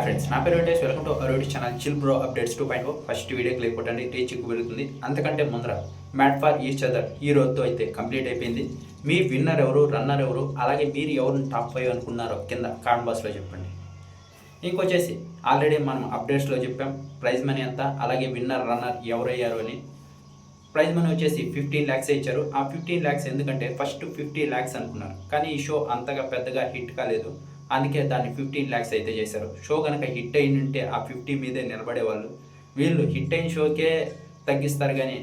Hi friends, నా పేరు Venkatesh. Welcome to అరోడి channel chill bro updates 2.0. First వీడియోకి లేకపోతే రీచ్ ఎక్కువ పెరుగుతుంది. అంతకంటే ముందర మ్యాట్ ఫర్ ఈచ్ అదర్ ఈ రోజుతో అయితే కంప్లీట్ అయిపోయింది. మీ విన్నర్ ఎవరు, రన్నర్ ఎవరు, అలాగే మీరు ఎవరిని టాప్ 5 అనుకున్నారో కింద కామెంట్ బాక్స్లో చెప్పండి. ఇంకొచ్చేసి ఆల్రెడీ మనం అప్డేట్స్లో చెప్పాం ప్రైజ్ మనీ ఎంత, అలాగే విన్నర్ రన్నర్ ఎవరయ్యారు అని. ప్రైజ్ మనీ వచ్చేసి 15 lakhs ఇచ్చారు. ఆ 15 lakhs ఎందుకంటే ఫస్ట్ 50 lakhs అనుకున్నారు, కానీ ఈ షో అంతగా పెద్దగా హిట్ కాలేదు, అందుకే దాన్ని 15 lakhs అయితే చేశారు. షో కనుక హిట్ అయిన ఉంటే ఆ 50 మీదే నిలబడేవాళ్ళు. వీళ్ళు హిట్ అయిన షోకే తగ్గిస్తారు, కానీ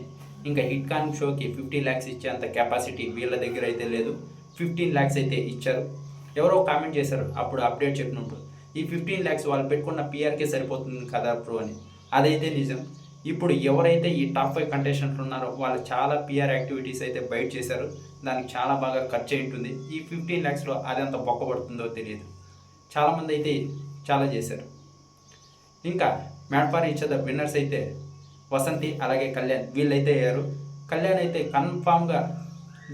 ఇంకా హిట్ కాని షోకి 50 lakhs ఇచ్చే అంత కెపాసిటీ వీళ్ళ దగ్గర అయితే లేదు. 15 lakhs అయితే ఇచ్చారు. ఎవరో కామెంట్ చేశారు అప్పుడు అప్డేట్ చెప్పినప్పుడు, ఈ 15 lakhs వాళ్ళు పెట్టుకున్న పిఆర్కే సరిపోతుంది కదా ప్రో అని. అదైతే నిజం. ఇప్పుడు ఎవరైతే ఈ టాప్ 5 కంటెస్టెంట్లు ఉన్నారో వాళ్ళు చాలా పిఆర్ యాక్టివిటీస్ అయితే బయట చేశారు. దానికి చాలా బాగా ఖర్చు అయి ఉంటుంది. ఈ 15 lakhsలో అది ఎంత బొక్కబడుతుందో తెలియదు. చాలామంది అయితే చాలా చేశారు. ఇంకా made for each other winners అయితే వసంతి అలాగే కళ్యాణ్ వీళ్ళైతే అయ్యారు. కళ్యాణ్ అయితే కన్ఫామ్గా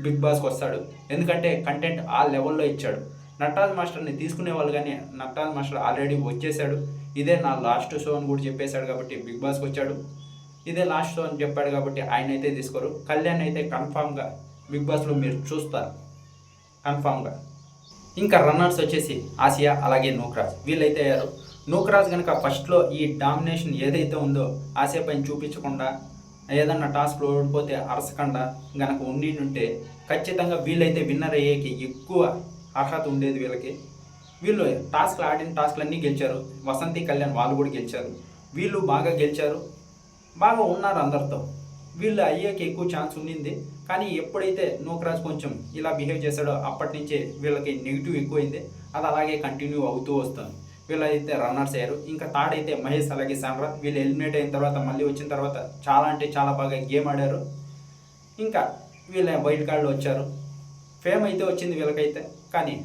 బిగ్ బాస్కి వస్తాడు, ఎందుకంటే కంటెంట్ ఆ లెవెల్లో ఇచ్చాడు. నటరాజ్ మాస్టర్ని తీసుకునే వాళ్ళు, కానీ నటరాజ్ మాస్టర్ ఆల్రెడీ వచ్చేసాడు. ఇదే నా లాస్ట్ షో అని కూడా చెప్పేశాడు కాబట్టి బిగ్ బాస్కి వచ్చాడు. ఇదే లాస్ట్ షో అని చెప్పాడు కాబట్టి ఆయన అయితే తీసుకోరు. కళ్యాణ్ అయితే కన్ఫామ్గా బిగ్ బాస్లో మీరు చూస్తారు కన్ఫామ్గా. ఇంకా రన్నర్స్ వచ్చేసి ఆసియా అలాగే నూక్రాజ్ వీళ్ళైతే అయ్యారు. నూక్రాజ్ కనుక ఫస్ట్లో ఈ డామినేషన్ ఏదైతే ఉందో ఆసియా పైన చూపించకుండా ఏదన్నా టాస్క్లో ఓడిపోతే అరసకుండా గనక ఉంటే ఖచ్చితంగా వీళ్ళైతే విన్నర్ అయ్యేకి ఎక్కువ అర్హత ఉండేది వీళ్ళకి. వీళ్ళు టాస్క్లు ఆడిన టాస్క్లన్నీ గెలిచారు. వసంతి కళ్యాణ్ వాళ్ళు కూడా గెలిచారు. వీళ్ళు బాగా గెలిచారు, బాగా ఉన్నారు అందరితో. వీళ్ళు అయ్యేకి ఎక్కువ ఛాన్స్ ఉండింది, కానీ ఎప్పుడైతే నూక్రాజ్ కొంచెం ఇలా బిహేవ్ చేశాడో అప్పటి నుంచే వీళ్ళకి నెగిటివ్ ఎక్కువైంది. అది అలాగే కంటిన్యూ అవుతూ వస్తుంది. వీళ్ళైతే రన్నర్స్ అయ్యారు. ఇంకా థర్డ్ అయితే మహేష్ అలాగే సామ్రాట్. వీళ్ళు ఎలిమినేట్ అయిన తర్వాత మళ్ళీ వచ్చిన తర్వాత చాలా అంటే చాలా బాగా గేమ్ ఆడారు. ఇంకా వీళ్ళ వైల్డ్ కార్డులో వచ్చారు. ఫేమ్ అయితే వచ్చింది వీళ్ళకైతే, కానీ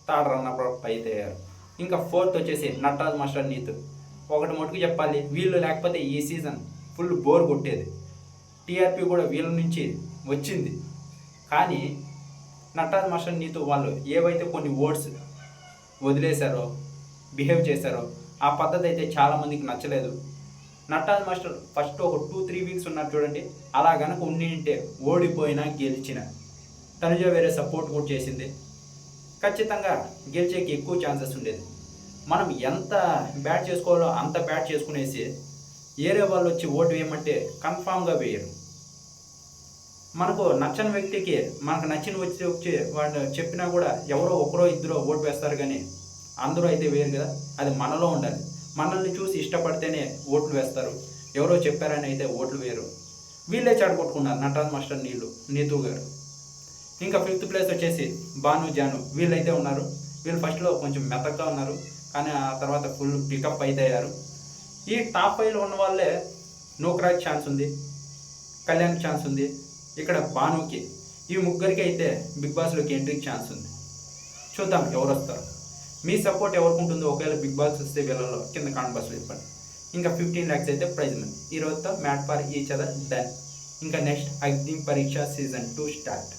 థర్డ్ రన్నర్ అయితే అయ్యారు. ఇంకా ఫోర్త్ వచ్చేసి నటరాజ్ మాస్టర్ నీతు. ఒకటి మటుకు చెప్పాలి, వీళ్ళు లేకపోతే ఈ సీజన్ ఫుల్ బోర్ కొట్టేది. టీఆర్పీ కూడా వీళ్ళ నుంచి వచ్చింది, కానీ నటరాజ్ మాస్టర్ నీతు వాళ్ళు ఏవైతే కొన్ని ఓట్స్ వదిలేశారో, బిహేవ్ చేశారో ఆ పద్ధతి అయితే చాలామందికి నచ్చలేదు. నటరాజ్ మాస్టర్ ఫస్ట్ ఒక 2-3 వీక్స్ ఉన్నారు చూడండి, అలా కనుక ఉంటే ఓడిపోయినా గెలిచిన తనుజ వేరే సపోర్ట్ కూడా చేసింది, ఖచ్చితంగా గెలిచేకి ఎక్కువ ఛాన్సెస్ ఉండేది. మనం ఎంత బ్యాట్ చేసుకోవాలో అంత బ్యాట్ చేసుకునేసి ఏరే వాళ్ళు వచ్చి ఓటు వేయమంటే కన్ఫామ్గా వేయరు. మనకు నచ్చని వ్యక్తికి మనకు నచ్చిన వచ్చి వాడు చెప్పినా కూడా ఎవరో ఒకరో ఇద్దరో ఓటు వేస్తారు, కానీ అందరూ అయితే వేయరు కదా. అది మనలో ఉండాలి. మనల్ని చూసి ఇష్టపడితేనే ఓట్లు వేస్తారు, ఎవరో చెప్పారని అయితే ఓట్లు వేయరు. వీళ్ళే చెడగొట్టుకున్నారు నటరాజ్ మాస్టర్ నీతు గారు. ఇంకా 5th ప్లేస్ వచ్చేసి భాను జాను వీళ్ళైతే ఉన్నారు. వీళ్ళు ఫస్ట్లో కొంచెం మెత్తగా ఉన్నారు, కానీ ఆ తర్వాత ఫుల్ పికప్ అయితే అయ్యారు. ఈ టాప్ 5లో ఉన్న వాళ్ళే నూక్రాజ్ ఛాన్స్ ఉంది, కళ్యాణ్ ఛాన్స్ ఉంది, ఇక్కడ భానుకి, ఈ ముగ్గురికి అయితే బిగ్ బాస్లోకి ఎంట్రీకి ఛాన్స్ ఉంది. చూద్దాం ఎవరు వస్తారు. మీ సపోర్ట్ ఎవరికి ఉంటుందో ఒకవేళ బిగ్ బాస్ వస్తే వీళ్ళలో కింద కామెంట్ బాక్స్లో చెప్పండి. ఇంకా 15 lakhs అయితే ప్రైజ్ మనీ. ఈ రోజుతో made for each other done. ఇంకా నెక్స్ట్ అగ్ని పరీక్ష సీజన్ 2 స్టార్ట్.